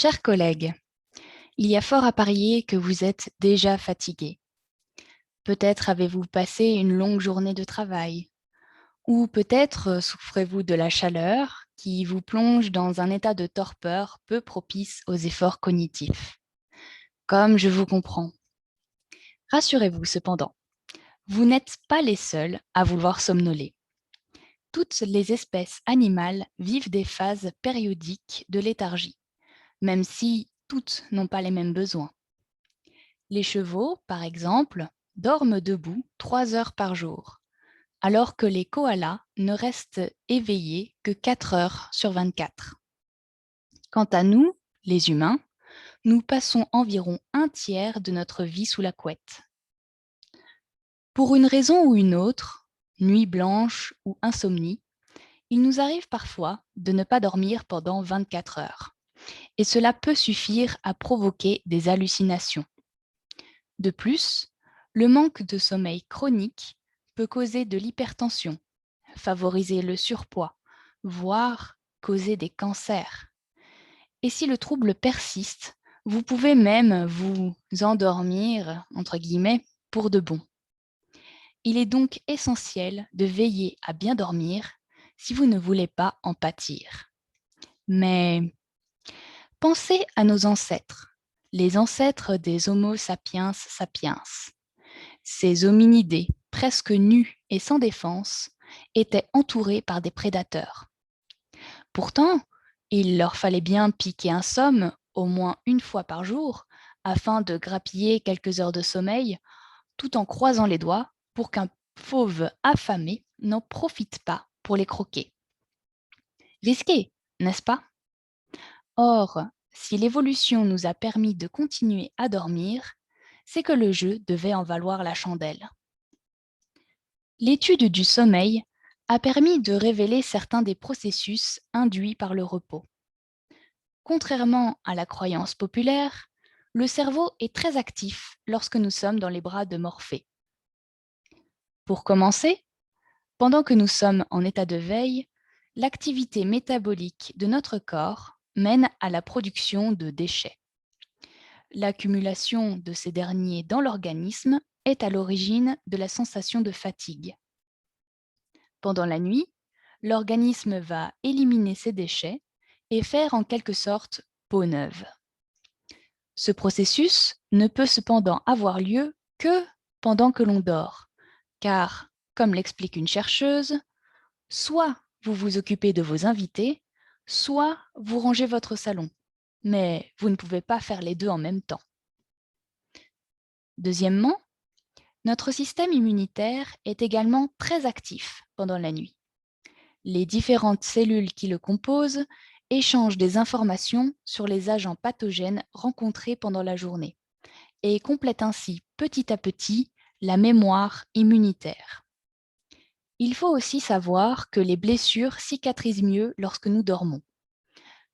Chers collègues, il y a fort à parier que vous êtes déjà fatigués. Peut-être avez-vous passé une longue journée de travail, ou peut-être souffrez-vous de la chaleur qui vous plonge dans un état de torpeur peu propice aux efforts cognitifs. Comme je vous comprends. Rassurez-vous cependant, vous n'êtes pas les seuls à vouloir somnoler. Toutes les espèces animales vivent des phases périodiques de léthargie, même si toutes n'ont pas les mêmes besoins. Les chevaux, par exemple, dorment debout 3 heures par jour, alors que les koalas ne restent éveillés que 4 heures sur 24. Quant à nous, les humains, nous passons environ un tiers de notre vie sous la couette. Pour une raison ou une autre, nuit blanche ou insomnie, il nous arrive parfois de ne pas dormir pendant 24 heures, et cela peut suffire à provoquer des hallucinations. De plus, le manque de sommeil chronique peut causer de l'hypertension, favoriser le surpoids, voire causer des cancers. Et si le trouble persiste, vous pouvez même vous endormir, entre guillemets, pour de bon. Il est donc essentiel de veiller à bien dormir si vous ne voulez pas en pâtir. Mais pensez à nos ancêtres, les ancêtres des Homo sapiens sapiens. Ces hominidés, presque nus et sans défense, étaient entourés par des prédateurs. Pourtant, il leur fallait bien piquer un somme, au moins une fois par jour, afin de grappiller quelques heures de sommeil, tout en croisant les doigts pour qu'un fauve affamé n'en profite pas pour les croquer. Risqué, n'est-ce pas? Or, si l'évolution nous a permis de continuer à dormir, c'est que le jeu devait en valoir la chandelle. L'étude du sommeil a permis de révéler certains des processus induits par le repos. Contrairement à la croyance populaire, le cerveau est très actif lorsque nous sommes dans les bras de Morphée. Pour commencer, pendant que nous sommes en état de veille, l'activité métabolique de notre corps mène à la production de déchets. L'accumulation de ces derniers dans l'organisme est à l'origine de la sensation de fatigue. Pendant la nuit, l'organisme va éliminer ces déchets et faire en quelque sorte peau neuve. Ce processus ne peut cependant avoir lieu que pendant que l'on dort, car, comme l'explique une chercheuse, soit vous vous occupez de vos invités, soit vous rangez votre salon, mais vous ne pouvez pas faire les deux en même temps. Deuxièmement, notre système immunitaire est également très actif pendant la nuit. Les différentes cellules qui le composent échangent des informations sur les agents pathogènes rencontrés pendant la journée et complètent ainsi petit à petit la mémoire immunitaire. Il faut aussi savoir que les blessures cicatrisent mieux lorsque nous dormons.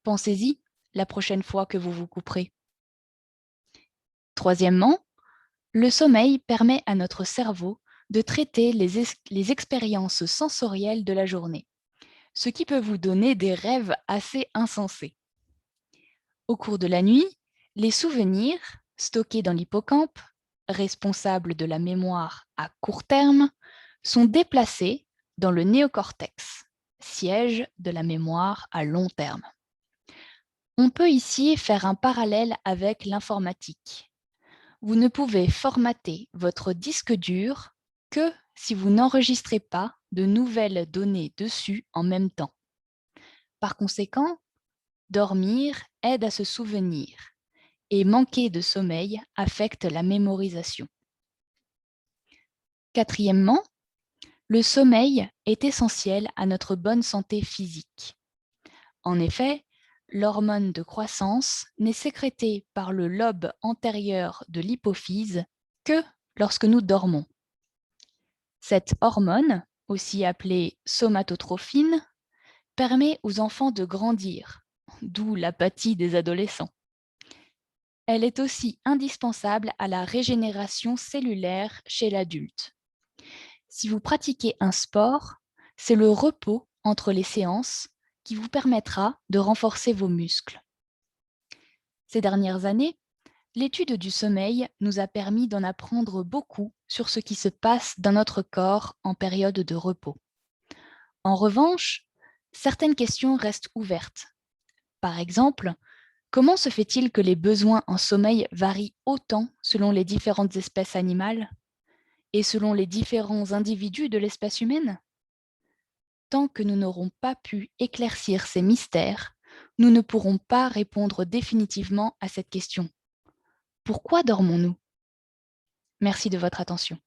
Pensez-y la prochaine fois que vous vous couperez. Troisièmement, le sommeil permet à notre cerveau de traiter les expériences sensorielles de la journée, ce qui peut vous donner des rêves assez insensés. Au cours de la nuit, les souvenirs, stockés dans l'hippocampe, responsable de la mémoire à court terme, sont déplacés dans le néocortex, siège de la mémoire à long terme. On peut ici faire un parallèle avec l'informatique. Vous ne pouvez formater votre disque dur que si vous n'enregistrez pas de nouvelles données dessus en même temps. Par conséquent, dormir aide à se souvenir et manquer de sommeil affecte la mémorisation. Quatrièmement, le sommeil est essentiel à notre bonne santé physique. En effet, l'hormone de croissance n'est sécrétée par le lobe antérieur de l'hypophyse que lorsque nous dormons. Cette hormone, aussi appelée somatotrophine, permet aux enfants de grandir, d'où l'apathie des adolescents. Elle est aussi indispensable à la régénération cellulaire chez l'adulte. Si vous pratiquez un sport, c'est le repos entre les séances qui vous permettra de renforcer vos muscles. Ces dernières années, l'étude du sommeil nous a permis d'en apprendre beaucoup sur ce qui se passe dans notre corps en période de repos. En revanche, certaines questions restent ouvertes. Par exemple, comment se fait-il que les besoins en sommeil varient autant selon les différentes espèces animales et selon les différents individus de l'espèce humaine? Tant que nous n'aurons pas pu éclaircir ces mystères, nous ne pourrons pas répondre définitivement à cette question. Pourquoi dormons-nous? Merci de votre attention.